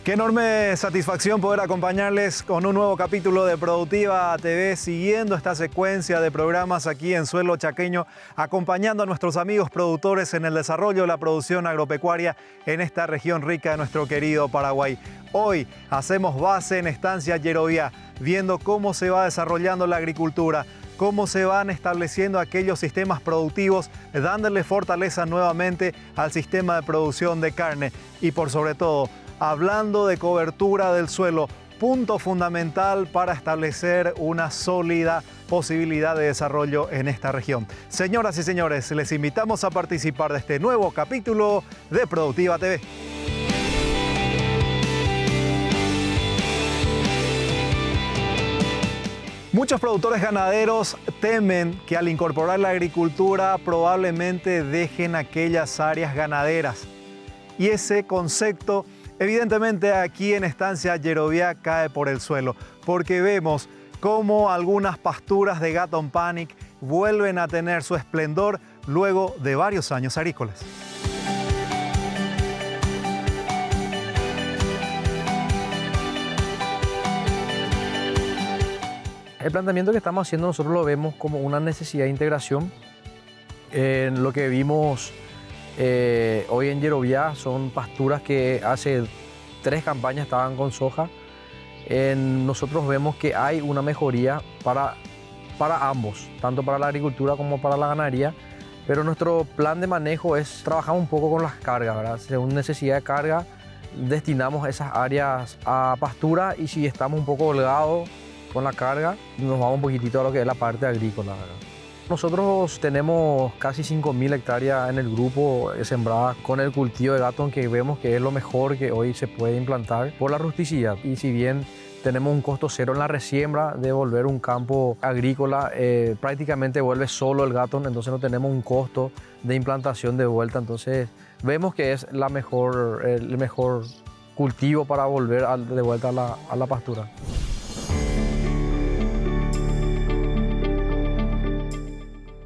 Qué enorme satisfacción poder acompañarles con un nuevo capítulo de Productiva TV, siguiendo esta secuencia de programas aquí en suelo chaqueño, acompañando a nuestros amigos productores en el desarrollo de la producción agropecuaria en esta región rica de nuestro querido Paraguay. Hoy hacemos base en Estancia Yeroviá, viendo cómo se va desarrollando la agricultura, cómo se van estableciendo aquellos sistemas productivos, dándole fortaleza nuevamente al sistema de producción de carne y por sobre todo, hablando de cobertura del suelo, punto fundamental para establecer una sólida posibilidad de desarrollo en esta región. Señoras y señores, les invitamos a participar de este nuevo capítulo de Productiva TV. Muchos productores ganaderos temen que al incorporar la agricultura probablemente dejen aquellas áreas ganaderas. Y ese concepto evidentemente aquí en Estancia Yeroviá cae por el suelo, porque vemos cómo algunas pasturas de Gatton Panic vuelven a tener su esplendor luego de varios años agrícolas. El planteamiento que estamos haciendo nosotros lo vemos como una necesidad de integración. En lo que vimos hoy en Yeroviá son pasturas que hace 3 campañas estaban con soja. Nosotros vemos que hay una mejoría para ambos, tanto para la agricultura como para la ganadería, pero nuestro plan de manejo es trabajar un poco con las cargas, ¿verdad? Según necesidad de carga, destinamos esas áreas a pastura y si estamos un poco holgados con la carga, nos vamos un poquitito a lo que es la parte agrícola, ¿verdad? Nosotros tenemos casi 5.000 hectáreas en el grupo sembradas con el cultivo de Gatton, que vemos que es lo mejor que hoy se puede implantar por la rusticidad. Y si bien tenemos un costo cero en la resiembra de volver un campo agrícola, prácticamente vuelve solo el Gatton, entonces no tenemos un costo de implantación de vuelta. Entonces vemos que es el mejor cultivo para volver de vuelta a la pastura.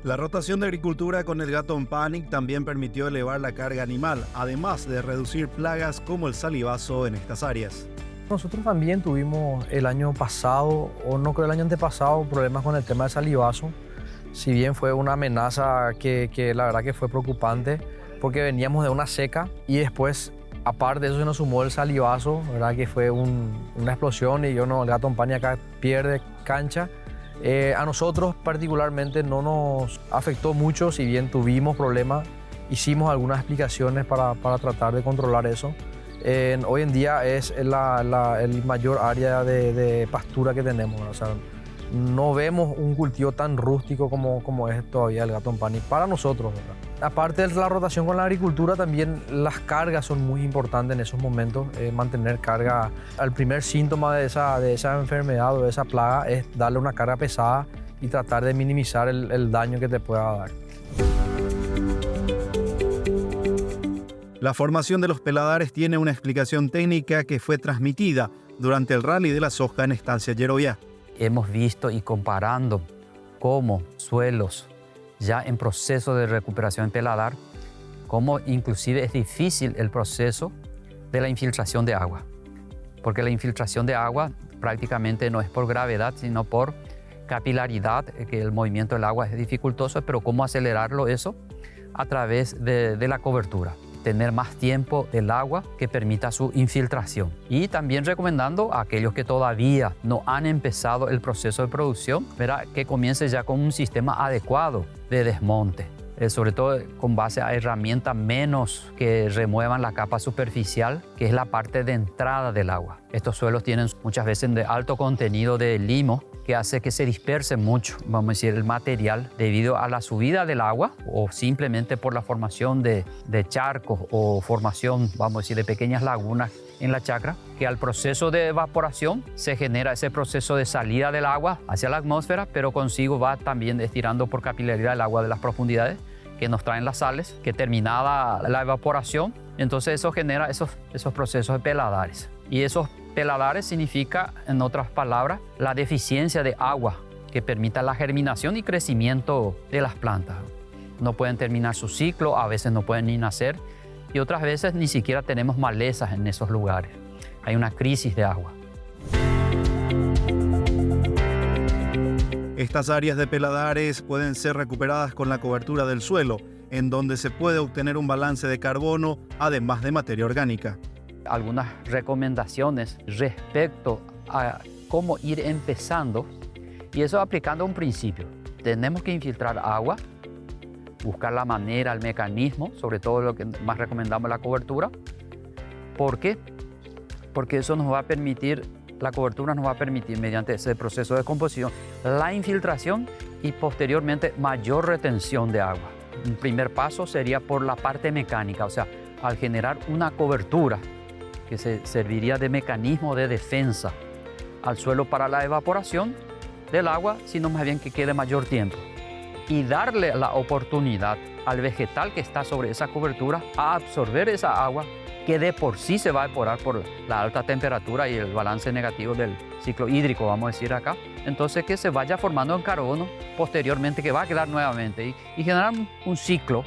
La rotación de agricultura con el Gatton Panic también permitió elevar la carga animal, además de reducir plagas como el salivazo en estas áreas. Nosotros también tuvimos el año pasado, o no creo el año antepasado, problemas con el tema del salivazo. Si bien fue una amenaza que la verdad que fue preocupante, porque veníamos de una seca y después, aparte de eso, se nos sumó el salivazo, ¿verdad? Que fue una explosión y el Gatton Panic acá pierde cancha. A nosotros particularmente no nos afectó mucho, si bien tuvimos problemas, hicimos algunas explicaciones para tratar de controlar eso. Hoy en día es el mayor área de pastura que tenemos, ¿no? O sea, no vemos un cultivo tan rústico como es todavía el Gatton Panic para nosotros, ¿verdad? Aparte de la rotación con la agricultura, también las cargas son muy importantes en esos momentos. Mantener carga, el primer síntoma de esa enfermedad o de esa plaga es darle una carga pesada y tratar de minimizar el daño que te pueda dar. La formación de los peladares tiene una explicación técnica que fue transmitida durante el rally de la soja en Estancia Yeroviá. Hemos visto y comparando cómo suelos ya en proceso de recuperación peladar, cómo inclusive es difícil el proceso de la infiltración de agua. Porque la infiltración de agua prácticamente no es por gravedad, sino por capilaridad, que el movimiento del agua es dificultoso, pero cómo acelerarlo eso a través de la cobertura. Tener más tiempo del agua que permita su infiltración. Y también recomendando a aquellos que todavía no han empezado el proceso de producción, ¿verdad? Que comience ya con un sistema adecuado de desmonte, sobre todo con base a herramientas menos que remuevan la capa superficial, que es la parte de entrada del agua. Estos suelos tienen muchas veces de alto contenido de limo, que hace que se disperse mucho, vamos a decir, el material debido a la subida del agua o simplemente por la formación de charcos o formación, vamos a decir, de pequeñas lagunas en la chacra, que al proceso de evaporación se genera ese proceso de salida del agua hacia la atmósfera, pero consigo va también estirando por capilaridad el agua de las profundidades que nos traen las sales, que terminada la evaporación, entonces eso genera esos procesos de peladares. Y esos peladares significa, en otras palabras, la deficiencia de agua que permita la germinación y crecimiento de las plantas. No pueden terminar su ciclo, a veces no pueden ni nacer y otras veces ni siquiera tenemos malezas en esos lugares. hay una crisis de agua. Estas áreas de peladares pueden ser recuperadas con la cobertura del suelo, en donde se puede obtener un balance de carbono, además de materia orgánica. Algunas recomendaciones respecto a cómo ir empezando, y eso aplicando un principio. Tenemos que infiltrar agua, buscar la manera, el mecanismo, sobre todo lo que más recomendamos, la cobertura. ¿Por qué? Porque eso nos va a permitir, la cobertura nos va a permitir, mediante ese proceso de composición, la infiltración y posteriormente mayor retención de agua. Un primer paso sería por la parte mecánica, o sea, al generar una cobertura que se serviría de mecanismo de defensa al suelo para la evaporación del agua, sino más bien que quede mayor tiempo. Y darle la oportunidad al vegetal que está sobre esa cobertura a absorber esa agua que de por sí se va a evaporar por la alta temperatura y el balance negativo del ciclo hídrico, vamos a decir acá. Entonces que se vaya formando en carbono posteriormente, que va a quedar nuevamente y generar un ciclo,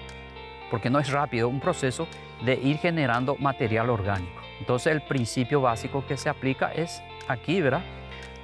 porque no es rápido, un proceso de ir generando material orgánico. Entonces el principio básico que se aplica es aquí, ¿verdad?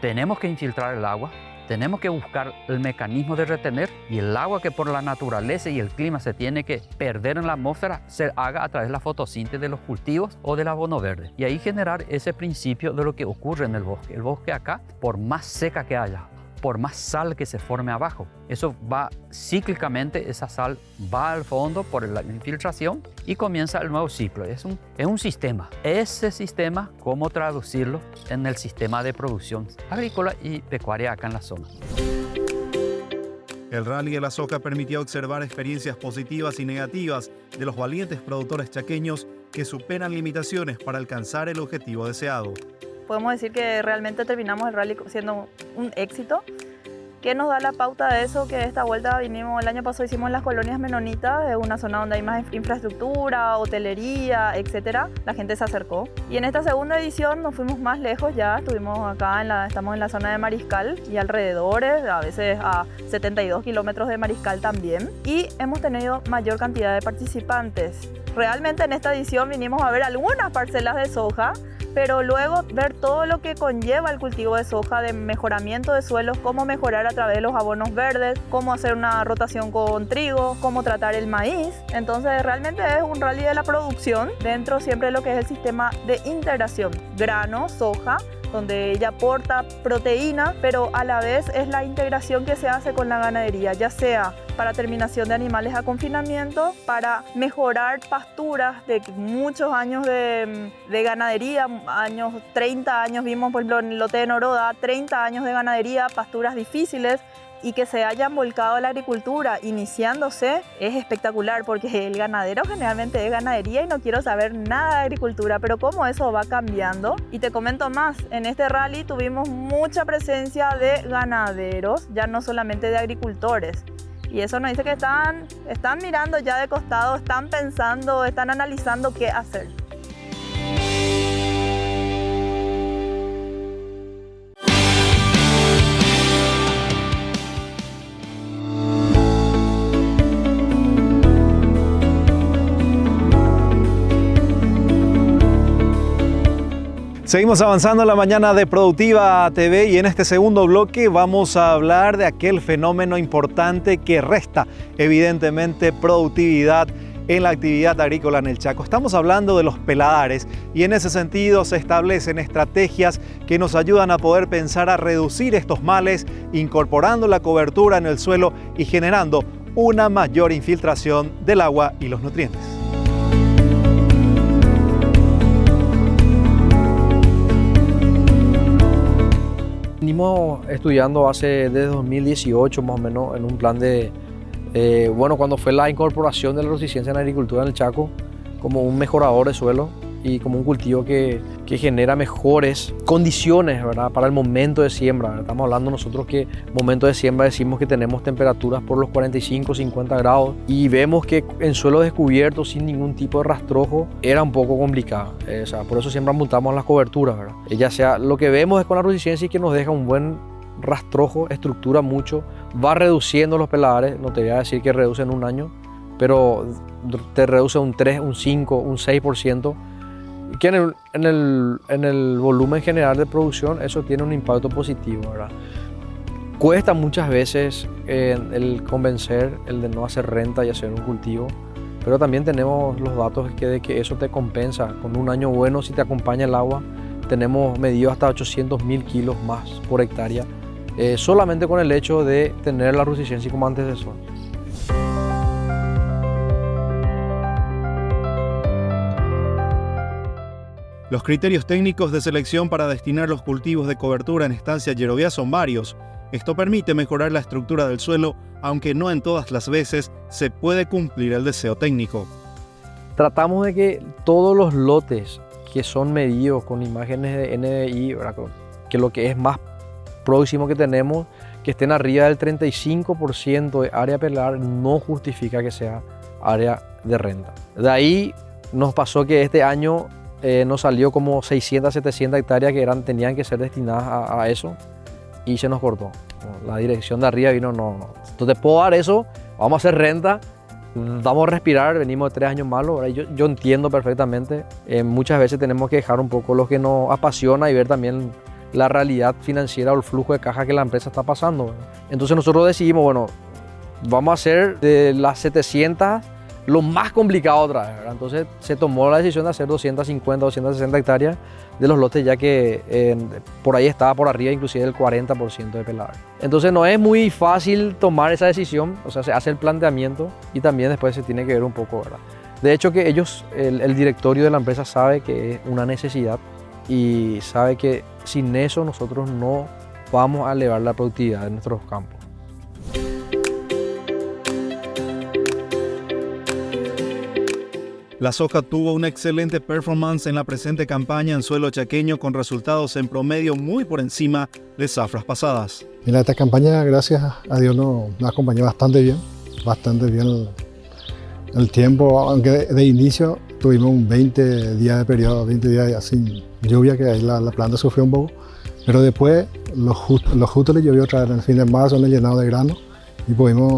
Tenemos que infiltrar el agua, tenemos que buscar el mecanismo de retener, y el agua que por la naturaleza y el clima se tiene que perder en la atmósfera se haga a través de la fotosíntesis de los cultivos o del abono verde. Y ahí generar ese principio de lo que ocurre en el bosque. El bosque acá, por más seca que haya, por más sal que se forme abajo, eso va cíclicamente, esa sal va al fondo por la infiltración y comienza el nuevo ciclo. Es un sistema. Ese sistema, ¿cómo traducirlo en el sistema de producción agrícola y pecuaria acá en la zona? El Rally de la Soja permitió observar experiencias positivas y negativas de los valientes productores chaqueños que superan limitaciones para alcanzar el objetivo deseado. Podemos decir que realmente terminamos el rally siendo un éxito. ¿Qué nos da la pauta de eso? Que esta vuelta vinimos, el año pasado hicimos en las colonias menonitas, es una zona donde hay más infraestructura, hotelería, etc. La gente se acercó. Y en esta segunda edición nos fuimos más lejos ya, estuvimos acá, estamos en la zona de Mariscal y alrededores, a veces a 72 kilómetros de Mariscal también. Y hemos tenido mayor cantidad de participantes. Realmente en esta edición vinimos a ver algunas parcelas de soja, pero luego ver todo lo que conlleva el cultivo de soja, de mejoramiento de suelos, cómo mejorar a través de los abonos verdes, cómo hacer una rotación con trigo, cómo tratar el maíz. Entonces realmente es un rally de la producción dentro siempre de lo que es el sistema de integración, grano, soja, donde ella aporta proteína, pero a la vez es la integración que se hace con la ganadería, ya sea para terminación de animales a confinamiento, para mejorar pasturas de muchos años de ganadería, 30 años, vimos por ejemplo en el lote de Noroda, 30 años de ganadería, pasturas difíciles, y que se hayan volcado a la agricultura iniciándose es espectacular, porque el ganadero generalmente es ganadería y no quiero saber nada de agricultura, pero cómo eso va cambiando. Y te comento más, en este rally tuvimos mucha presencia de ganaderos, ya no solamente de agricultores. Y eso nos dice que están mirando ya de costado, están pensando, están analizando qué hacer. Seguimos avanzando en la mañana de Productiva TV y en este segundo bloque vamos a hablar de aquel fenómeno importante que resta evidentemente productividad en la actividad agrícola en el Chaco. Estamos hablando de los peladares y en ese sentido se establecen estrategias que nos ayudan a poder pensar a reducir estos males, incorporando la cobertura en el suelo y generando una mayor infiltración del agua y los nutrientes. Venimos estudiando desde 2018 más o menos en un plan de, cuando fue la incorporación de la resistencia en la agricultura en el Chaco como un mejorador de suelo y como un cultivo que genera mejores condiciones, ¿verdad?, para el momento de siembra, ¿verdad? Estamos hablando nosotros que momento de siembra decimos que tenemos temperaturas por los 45, 50 grados y vemos que en suelo descubierto sin ningún tipo de rastrojo era un poco complicado. Por eso siempre montamos las coberturas, ¿verdad? Ya sea, lo que vemos es con la resistencia y que nos deja un buen rastrojo, estructura mucho, va reduciendo los peladares, no te voy a decir que reduce en un año, pero te reduce un 3, un 5, un 6%. que en el volumen general de producción eso tiene un impacto positivo, ¿verdad? Cuesta muchas veces el convencer, el de no hacer renta y hacer un cultivo, pero también tenemos los datos de que eso te compensa. Con un año bueno, si te acompaña el agua, tenemos medido hasta 800.000 kilos más por hectárea, solamente con el hecho de tener la Rusicensis como antecesor. Los criterios técnicos de selección para destinar los cultivos de cobertura en Estancia Yeroviá son varios. Esto permite mejorar la estructura del suelo, aunque no en todas las veces se puede cumplir el deseo técnico. Tratamos de que todos los lotes que son medidos con imágenes de NDI, ¿verdad?, que lo que es más próximo que tenemos, que estén arriba del 35% de área pelar, no justifica que sea área de renta. De ahí nos pasó que este año nos salió como 600, 700 hectáreas que tenían que ser destinadas a eso y se nos cortó. La dirección de arriba vino, no te puedo dar eso, vamos a hacer renta, vamos a respirar, venimos de 3 años malos. Yo entiendo perfectamente, muchas veces tenemos que dejar un poco lo que nos apasiona y ver también la realidad financiera o el flujo de caja que la empresa está pasando, ¿verdad? Entonces nosotros decidimos, bueno, vamos a hacer de las 700 lo más complicado otra vez, ¿verdad? Entonces se tomó la decisión de hacer 250, 260 hectáreas de los lotes, ya que por ahí estaba por arriba inclusive el 40% de pelar. Entonces no es muy fácil tomar esa decisión, o sea, se hace el planteamiento y también después se tiene que ver un poco, ¿verdad? De hecho que ellos, el directorio de la empresa sabe que es una necesidad y sabe que sin eso nosotros no vamos a elevar la productividad de nuestros campos. La soja tuvo una excelente performance en la presente campaña en suelo chaqueño, con resultados en promedio muy por encima de zafras pasadas. Mira, esta campaña, gracias a Dios, nos acompañó bastante bien el tiempo, aunque de inicio tuvimos un 20 días de periodo, 20 días sin lluvia, que ahí la planta sufrió un poco, pero después lo justo le llovió otra vez en el fin de marzo, en el llenado de grano, y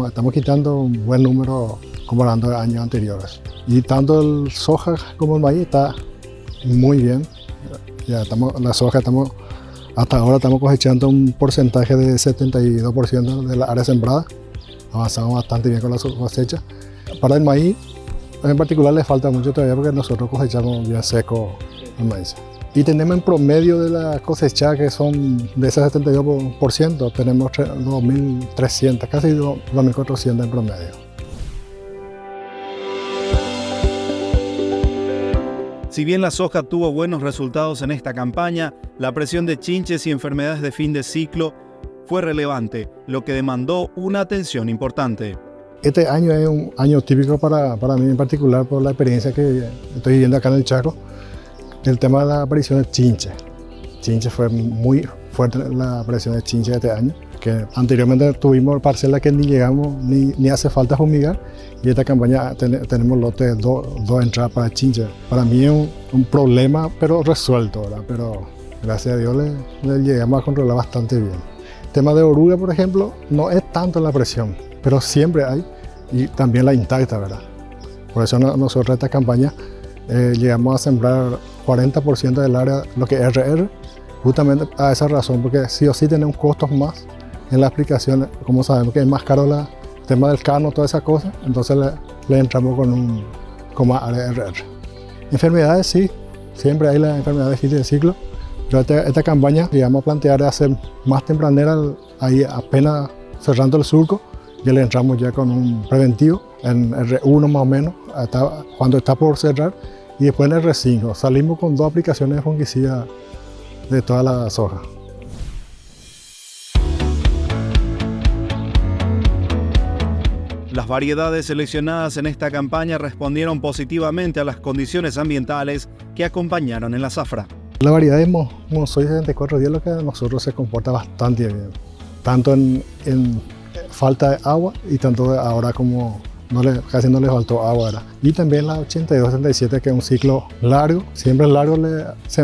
estamos quitando un buen número comparando a años anteriores. Y tanto el soja como el maíz está muy bien. La soja hasta ahora estamos cosechando un porcentaje de 72% de la área sembrada. Avanzamos bastante bien con la cosecha. Para el maíz en particular le falta mucho todavía porque nosotros cosechamos bien seco el maíz. Y tenemos en promedio de la cosecha, que son de ese 72%, tenemos 2.300, casi 2.400 en promedio. Si bien la soja tuvo buenos resultados en esta campaña, la presión de chinches y enfermedades de fin de ciclo fue relevante, lo que demandó una atención importante. Este año es un año típico para mí en particular, por la experiencia que estoy viviendo acá en el Chaco. El tema de la aparición de chinche. Chinche fue muy fuerte la aparición de chinche este año, que anteriormente tuvimos parcelas que ni llegamos, ni hace falta fumigar, y esta campaña tenemos lotes de dos entradas para chinche. Para mí es un problema, pero resuelto, ¿verdad? Pero gracias a Dios le llegamos a controlar bastante bien. El tema de oruga, por ejemplo, no es tanto la presión, pero siempre hay, y también la intacta, ¿verdad? Por eso nosotros esta campaña llegamos a sembrar 40% del área, lo que es RR, justamente a esa razón, porque sí o sí tenemos costos más en la aplicación, como sabemos que es más caro el tema del cano, toda esa cosa, entonces le entramos con más área RR. Enfermedades sí, siempre hay la enfermedad de fin de ciclo, pero esta campaña llegamos a plantear de hacer más tempranera, ahí apenas cerrando el surco, ya le entramos ya con un preventivo, en R1 más o menos, cuando está por cerrar, y después en R5 salimos con 2 aplicaciones de fungicida de toda la soja. Las variedades seleccionadas en esta campaña respondieron positivamente a las condiciones ambientales que acompañaron en la zafra. La variedad de Monzói 7410 lo que a nosotros se comporta bastante bien, tanto en falta de agua y tanto ahora como casi no le faltó agua, ¿verdad? Y también la 82-77, que es un ciclo largo, siempre largo.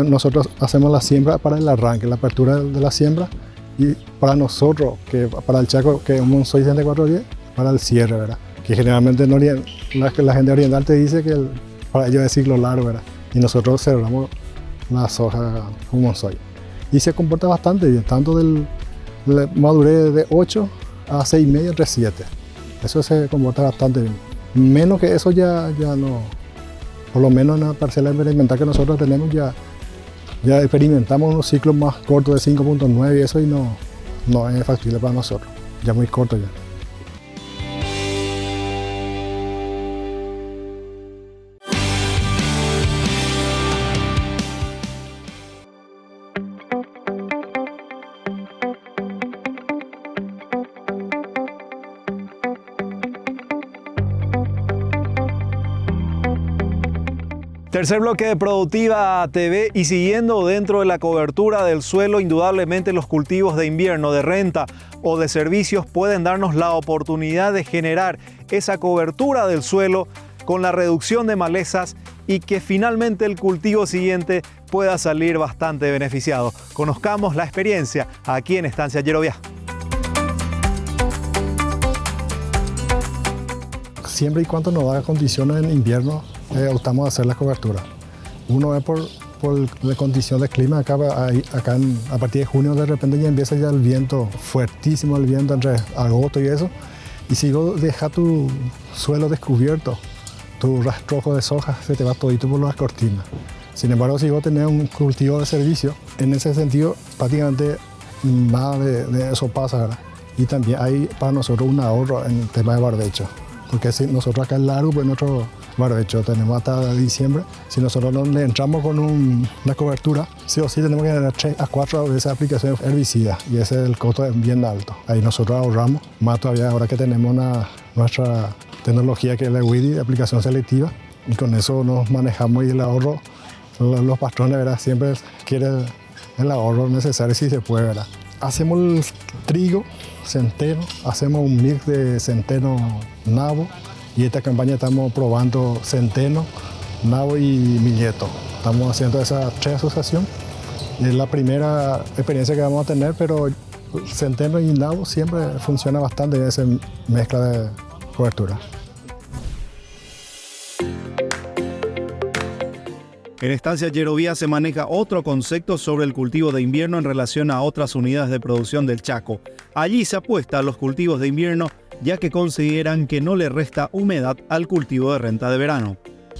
Nosotros hacemos la siembra para el arranque, la apertura de la siembra, y para nosotros, para el Chaco, que es un Monzói 7410, para el cierre, ¿verdad? Que generalmente la gente oriental te dice que para ellos es ciclo largo, ¿verdad? y nosotros cerramos la soja como soy. Y se comporta bastante bien, tanto la madurez de 8 a 6,5 entre 7. Eso se comporta bastante bien. Menos que eso ya no. Por lo menos en la parcela experimental que nosotros tenemos ya experimentamos unos ciclos más cortos de 5.9 y eso y no es factible para nosotros. Ya muy corto ya. Tercer bloque de Productiva TV y siguiendo dentro de la cobertura del suelo, indudablemente los cultivos de invierno, de renta o de servicios pueden darnos la oportunidad de generar esa cobertura del suelo con la reducción de malezas y que finalmente el cultivo siguiente pueda salir bastante beneficiado. Conozcamos la experiencia aquí en Estancia Yeroviá. Siempre y cuando nos da condiciones en invierno, optamos a hacer la cobertura. Uno es por la condición del clima. Acá a partir de junio de repente ya empieza ya el viento, fuertísimo el viento entre agosto y eso. Y si vos dejas tu suelo descubierto, tu rastrojo de soja se te va todito por las cortinas. Sin embargo, si vos tenés un cultivo de servicio, en ese sentido prácticamente nada de eso pasa, ¿verdad? Y también hay para nosotros un ahorro en el tema de barbecho. Porque si nosotros acá es largo, pues nuestro barbecho tenemos hasta diciembre. Si nosotros no le entramos con una cobertura, sí o sí tenemos que tener 3 a 4 veces aplicación herbicida y ese es el costo bien alto. Ahí nosotros ahorramos, más todavía ahora que tenemos nuestra tecnología que es la WIDI, aplicación selectiva, y con eso nos manejamos y el ahorro, los patrones, ¿verdad? Siempre quieren el ahorro necesario si se puede, ¿verdad? Hacemos el trigo, centeno, hacemos un mix de centeno, nabo, y esta campaña estamos probando centeno, nabo y millet. Estamos haciendo esas 3 asociaciones. Es la primera experiencia que vamos a tener, pero centeno y nabo siempre funciona bastante en esa mezcla de cobertura. En Estancia Yeroviá se maneja otro concepto sobre el cultivo de invierno en relación a otras unidades de producción del Chaco. Allí se apuesta a los cultivos de invierno, ya que consideran que no le resta humedad al cultivo de renta de verano.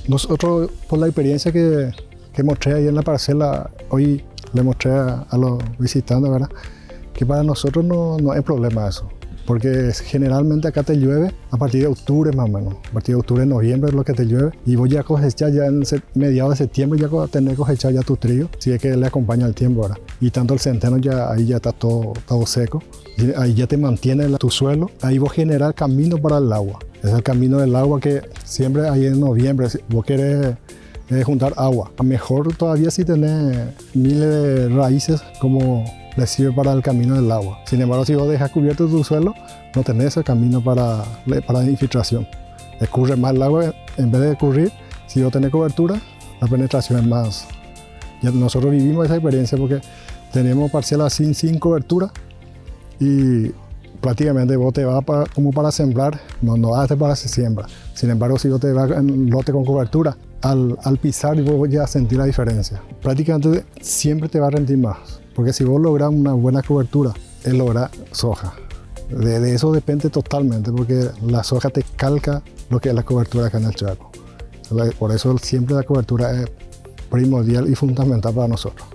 Nosotros, por la experiencia que mostré ahí en la parcela, hoy le mostré a los visitantes, ¿verdad? Que para nosotros no hay problema eso. Porque generalmente acá te llueve a partir de octubre más o menos. A partir de octubre, noviembre es lo que te llueve. Y vos ya cosechas ya en mediados de septiembre, ya tenés que cosechar ya tu trigo, si es que le acompaña el tiempo, ¿verdad? Y tanto el centeno ahí ya está todo seco. Y ahí ya te mantiene tu suelo. Ahí vos generas camino para el agua. Es el camino del agua que siempre ahí en noviembre, si vos querés juntar agua. A mejor todavía si tenés miles de raíces como le sirve para el camino del agua. Sin embargo, si vos dejas cubierto tu suelo, no tenés ese camino para la infiltración. Escurre más el agua, en vez de escurrir, si vos tenés cobertura, la penetración es más. Ya nosotros vivimos esa experiencia porque tenemos parcelas sin cobertura y prácticamente vos te vas como para sembrar, no vas para se siembra. Sin embargo, si vos te vas en lote con cobertura, al pisar vos ya sentís la diferencia. Prácticamente siempre te va a rendir más. Porque si vos lográs una buena cobertura, es lograr soja. De eso depende totalmente, porque la soja te calca lo que es la cobertura acá en el Chaco. Por eso siempre la cobertura es primordial y fundamental para nosotros.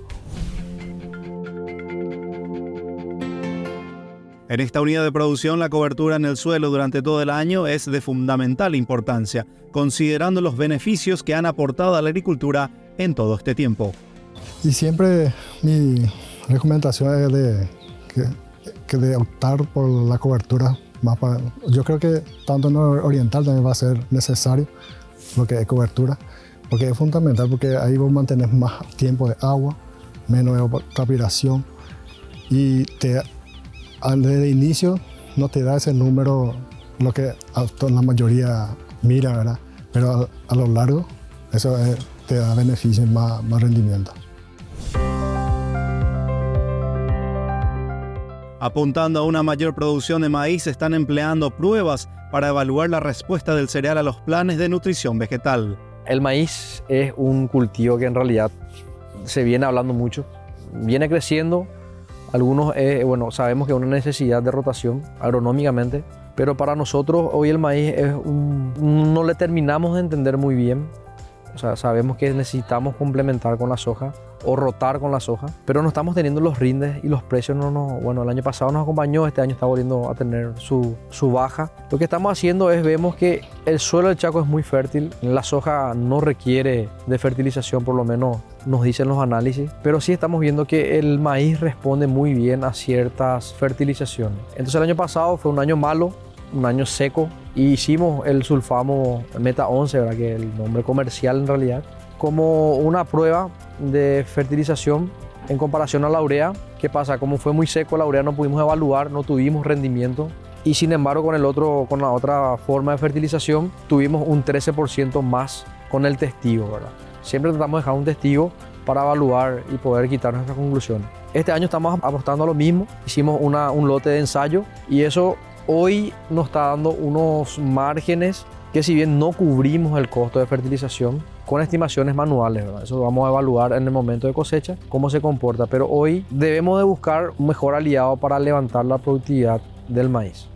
En esta unidad de producción, la cobertura en el suelo durante todo el año es de fundamental importancia, considerando los beneficios que han aportado a la agricultura en todo este tiempo. Y siempre mi recomendación es de optar por la cobertura. Yo creo que tanto en el oriental también va a ser necesario lo que es cobertura, porque es fundamental, porque ahí vos mantenés más tiempo de agua, menos transpiración y desde inicio no te da ese número, lo que la mayoría mira, ¿verdad? Pero a lo largo eso te da beneficio y más rendimiento. Apuntando a una mayor producción de maíz, se están empleando pruebas para evaluar la respuesta del cereal a los planes de nutrición vegetal. El maíz es un cultivo que en realidad se viene hablando mucho, viene creciendo. Algunos, sabemos que es una necesidad de rotación agronómicamente, pero para nosotros hoy el maíz no le terminamos de entender muy bien. O sea, sabemos que necesitamos complementar con la soja o rotar con la soja, pero no estamos teniendo los rindes y los precios el año pasado nos acompañó, este año está volviendo a tener su baja. Lo que estamos haciendo vemos que el suelo del Chaco es muy fértil, la soja no requiere de fertilización, por lo menos nos dicen los análisis, pero sí estamos viendo que el maíz responde muy bien a ciertas fertilizaciones. Entonces el año pasado fue un año malo, un año seco, y hicimos el sulfamo Meta 11, ¿verdad? Que es el nombre comercial en realidad, como una prueba de fertilización en comparación a la urea. ¿Qué pasa? Como fue muy seco la urea no pudimos evaluar, no tuvimos rendimiento, y sin embargo con la otra forma de fertilización tuvimos un 13% más con el testigo, ¿verdad? Siempre tratamos de dejar un testigo para evaluar y poder quitar nuestras conclusiones. Este año estamos apostando a lo mismo, hicimos un lote de ensayo y eso hoy nos está dando unos márgenes que, si bien no cubrimos el costo de fertilización con estimaciones manuales, ¿verdad? Eso lo vamos a evaluar en el momento de cosecha, cómo se comporta, pero hoy debemos de buscar un mejor aliado para levantar la productividad del maíz.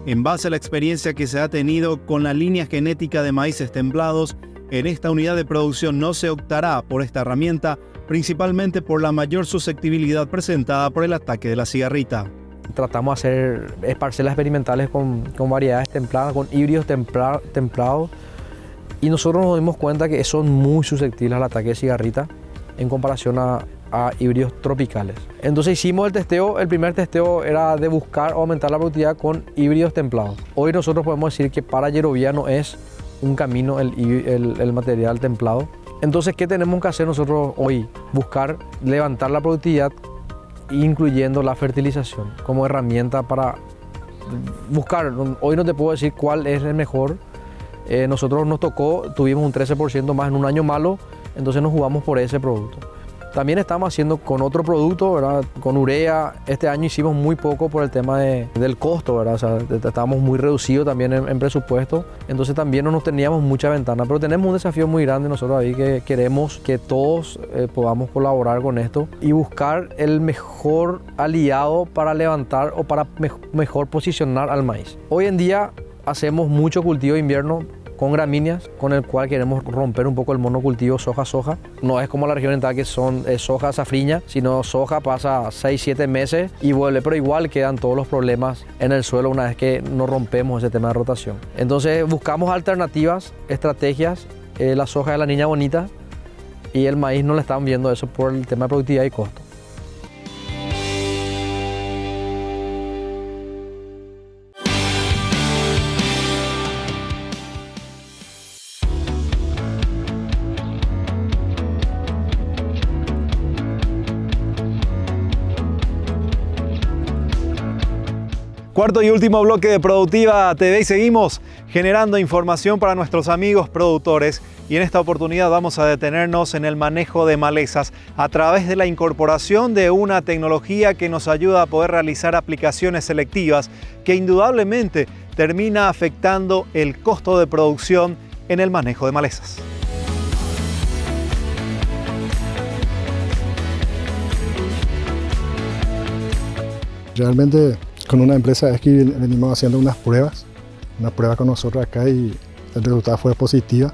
En base a la experiencia que se ha tenido con la línea genética de maíces templados, en esta unidad de producción no se optará por esta herramienta, principalmente por la mayor susceptibilidad presentada por el ataque de la cigarrita. Tratamos de hacer parcelas experimentales con variedades templadas, con híbridos templados, y nosotros nos dimos cuenta que son muy susceptibles al ataque de cigarrita en comparación a híbridos tropicales. Entonces hicimos el testeo. El primer testeo era de buscar aumentar la productividad con híbridos templados. Hoy nosotros podemos decir que para Yerovia no es un camino el material templado. Entonces, ¿qué tenemos que hacer nosotros hoy? Buscar levantar la productividad, incluyendo la fertilización como herramienta para buscar. Hoy no te puedo decir cuál es el mejor. Nosotros tuvimos un 13% más en un año malo, entonces nos jugamos por ese producto. También estamos haciendo con otro producto, ¿verdad? Con urea. Este año hicimos muy poco por el tema del costo, ¿verdad? O sea, estábamos muy reducidos también en presupuesto, entonces también no nos teníamos mucha ventana, pero tenemos un desafío muy grande nosotros ahí, que queremos que todos podamos colaborar con esto y buscar el mejor aliado para levantar o para mejor posicionar al maíz. Hoy en día hacemos mucho cultivo de invierno con gramíneas, con el cual queremos romper un poco el monocultivo soja-soja. No es como la región oriental, que es soja safriña, sino soja pasa 6-7 meses y vuelve, pero igual quedan todos los problemas en el suelo una vez que no rompemos ese tema de rotación. Entonces buscamos alternativas, estrategias. La soja es la niña bonita y el maíz no le están viendo eso por el tema de productividad y costo. Cuarto y último bloque de Productiva TV y seguimos generando información para nuestros amigos productores, y en esta oportunidad vamos a detenernos en el manejo de malezas a través de la incorporación de una tecnología que nos ayuda a poder realizar aplicaciones selectivas que indudablemente termina afectando el costo de producción en el manejo de malezas. Realmente con una empresa es que venimos haciendo unas pruebas con nosotros acá y el resultado fue positivo.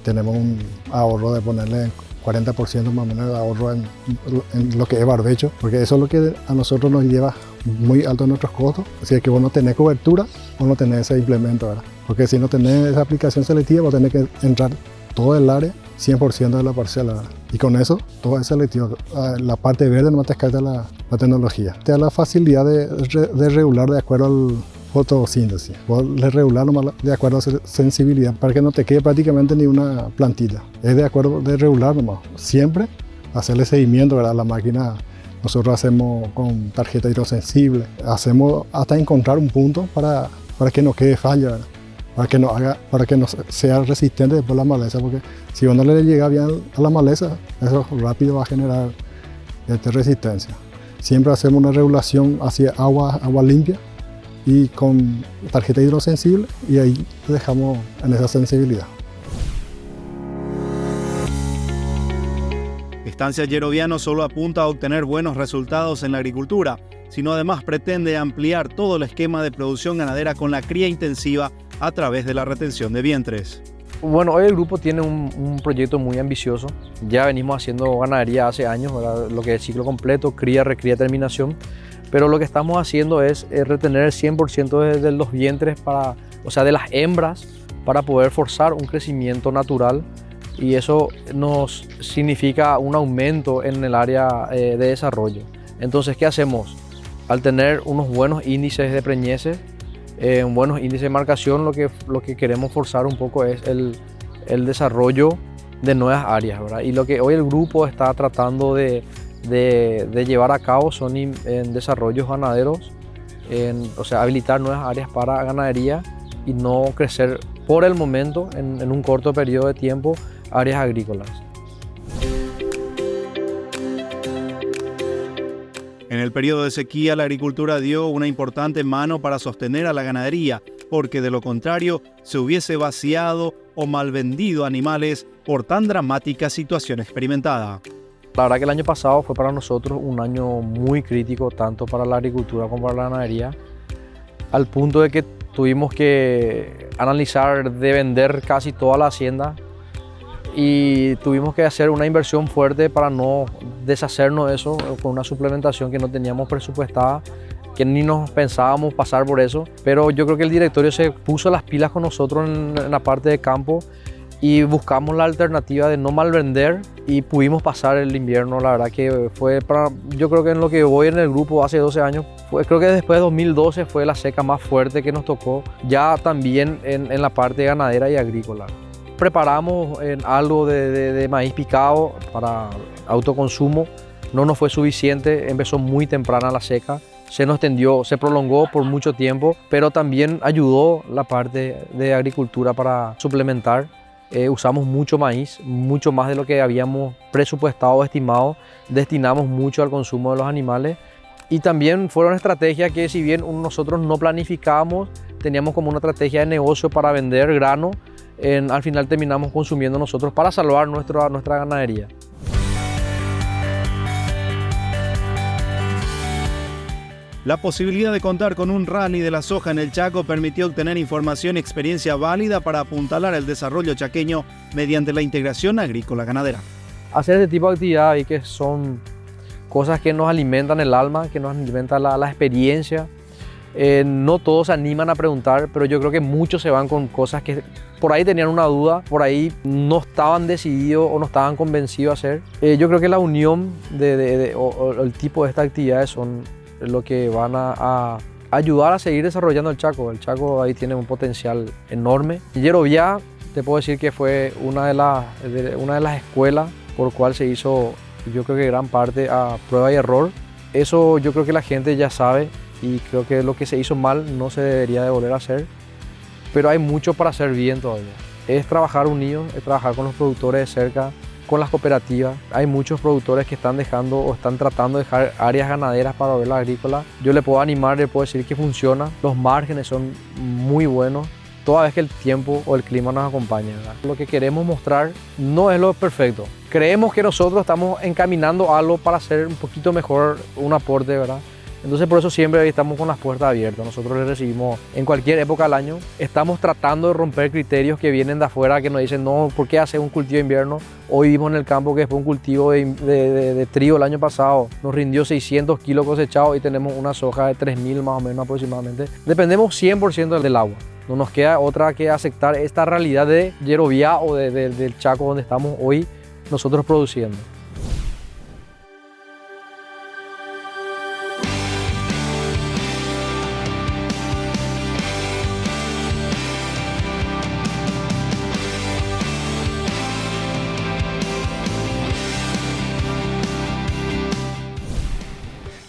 Tenemos un ahorro de ponerle 40% más o menos de ahorro en lo que es barbecho, porque eso es lo que a nosotros nos lleva muy alto nuestros costos. Así que vos no tenés cobertura, vos no tenés ese implemento, ¿verdad? Porque si no tenés esa aplicación selectiva, vos tenés que entrar todo el área, 100% de la parcela, ¿verdad? Y con eso, todo es selectivo. La parte verde no te descarta la tecnología. Te da la facilidad de regular de acuerdo al fotosíntesis. Vos le regular nomás de acuerdo a sensibilidad para que no te quede prácticamente ni una plantita. Es de acuerdo de regular nomás. Siempre hacerle seguimiento, ¿verdad? La máquina nosotros hacemos con tarjeta hidrosensible. Hacemos hasta encontrar un punto para que no quede falla, ¿verdad? Para que no sea resistente después la maleza, porque si uno le llega bien a la maleza, eso rápido va a generar resistencia. Siempre hacemos una regulación hacia agua limpia y con tarjeta hidrosensible, y ahí dejamos en esa sensibilidad. Estancia Yerovia no solo apunta a obtener buenos resultados en la agricultura, sino además pretende ampliar todo el esquema de producción ganadera con la cría intensiva a través de la retención de vientres. Bueno, hoy el grupo tiene un proyecto muy ambicioso. Ya venimos haciendo ganadería hace años, ¿verdad? Lo que es ciclo completo, cría, recría, terminación. Pero lo que estamos haciendo es retener el 100% de los vientres, o sea, de las hembras, para poder forzar un crecimiento natural. Y eso nos significa un aumento en el área de desarrollo. Entonces, ¿qué hacemos? Al tener unos buenos índices de preñeces, buenos índices de marcación, lo que queremos forzar un poco es el desarrollo de nuevas áreas, ¿verdad? Y lo que hoy el grupo está tratando de llevar a cabo son en desarrollos ganaderos, o sea, habilitar nuevas áreas para ganadería y no crecer por el momento, en un corto periodo de tiempo, áreas agrícolas. En el periodo de sequía, la agricultura dio una importante mano para sostener a la ganadería, porque de lo contrario se hubiese vaciado o malvendido animales por tan dramática situación experimentada. La verdad que el año pasado fue para nosotros un año muy crítico, tanto para la agricultura como para la ganadería, al punto de que tuvimos que analizar de vender casi toda la hacienda y tuvimos que hacer una inversión fuerte para no deshacernos de eso, con una suplementación que no teníamos presupuestada, que ni nos pensábamos pasar por eso. Pero yo creo que el directorio se puso las pilas con nosotros en la parte de campo y buscamos la alternativa de no malvender y pudimos pasar el invierno. La verdad que fue yo creo que en lo que voy en el grupo hace 12 años, creo que después de 2012 fue la seca más fuerte que nos tocó, ya también en la parte ganadera y agrícola. Preparamos algo de maíz picado para autoconsumo, no nos fue suficiente, empezó muy temprana la seca, se nos extendió, se prolongó por mucho tiempo, pero también ayudó la parte de agricultura para suplementar. Usamos mucho maíz, mucho más de lo que habíamos presupuestado o estimado, destinamos mucho al consumo de los animales y también fueron estrategias que, si bien nosotros no planificábamos, teníamos como una estrategia de negocio para vender grano, al final terminamos consumiendo nosotros para salvar nuestra ganadería. La posibilidad de contar con un rally de la soja en el Chaco permitió obtener información y experiencia válida para apuntalar el desarrollo chaqueño mediante la integración agrícola-ganadera. Hacer este tipo de actividades, que son cosas que nos alimentan el alma, que nos alimentan la experiencia. No todos se animan a preguntar, pero yo creo que muchos se van con cosas que por ahí tenían una duda, por ahí no estaban decididos o no estaban convencidos a hacer. Yo creo que la unión o el tipo de estas actividades son lo que van a ayudar a seguir desarrollando el Chaco. El Chaco ahí tiene un potencial enorme. Yerovia, te puedo decir que fue una de las escuelas por cual se hizo, yo creo que gran parte a prueba y error. Eso yo creo que la gente ya sabe. Y creo que lo que se hizo mal no se debería de volver a hacer, pero hay mucho para hacer bien todavía. Es trabajar unidos, es trabajar con los productores de cerca, con las cooperativas. Hay muchos productores que están dejando o están tratando de dejar áreas ganaderas para volverlas agrícolas. Yo le puedo animar, le puedo decir que funciona, los márgenes son muy buenos, toda vez que el tiempo o el clima nos acompaña, ¿verdad? Lo que queremos mostrar no es lo perfecto. Creemos que nosotros estamos encaminando algo para hacer un poquito mejor un aporte, ¿verdad? Entonces por eso siempre estamos con las puertas abiertas. Nosotros les recibimos en cualquier época del año. Estamos tratando de romper criterios que vienen de afuera, que nos dicen, no, ¿por qué haces un cultivo de invierno? Hoy vimos en el campo que después un cultivo de trigo el año pasado nos rindió 600 kilos cosechados y tenemos una soja de 3.000 más o menos aproximadamente. Dependemos 100% del agua. No nos queda otra que aceptar esta realidad de Yerovia o del Chaco donde estamos hoy nosotros produciendo.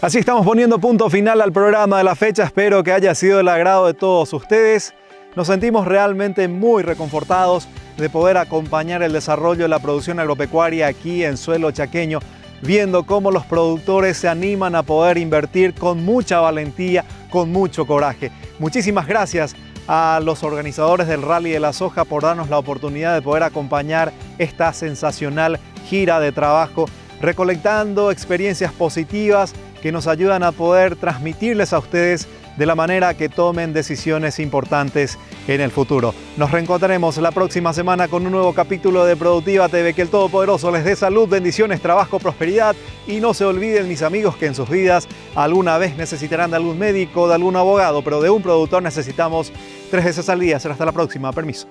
Así estamos poniendo punto final al programa de la fecha. Espero que haya sido del agrado de todos ustedes. Nos sentimos realmente muy reconfortados de poder acompañar el desarrollo de la producción agropecuaria aquí en suelo chaqueño, viendo cómo los productores se animan a poder invertir con mucha valentía, con mucho coraje. Muchísimas gracias a los organizadores del Rally de la Soja por darnos la oportunidad de poder acompañar esta sensacional gira de trabajo, recolectando experiencias positivas que nos ayudan a poder transmitirles a ustedes de la manera que tomen decisiones importantes en el futuro. Nos reencontraremos la próxima semana con un nuevo capítulo de Productiva TV. Que el Todopoderoso les dé salud, bendiciones, trabajo, prosperidad, y no se olviden, mis amigos, que en sus vidas alguna vez necesitarán de algún médico, de algún abogado, pero de un productor necesitamos 3 veces al día. Será hasta la próxima. Permiso.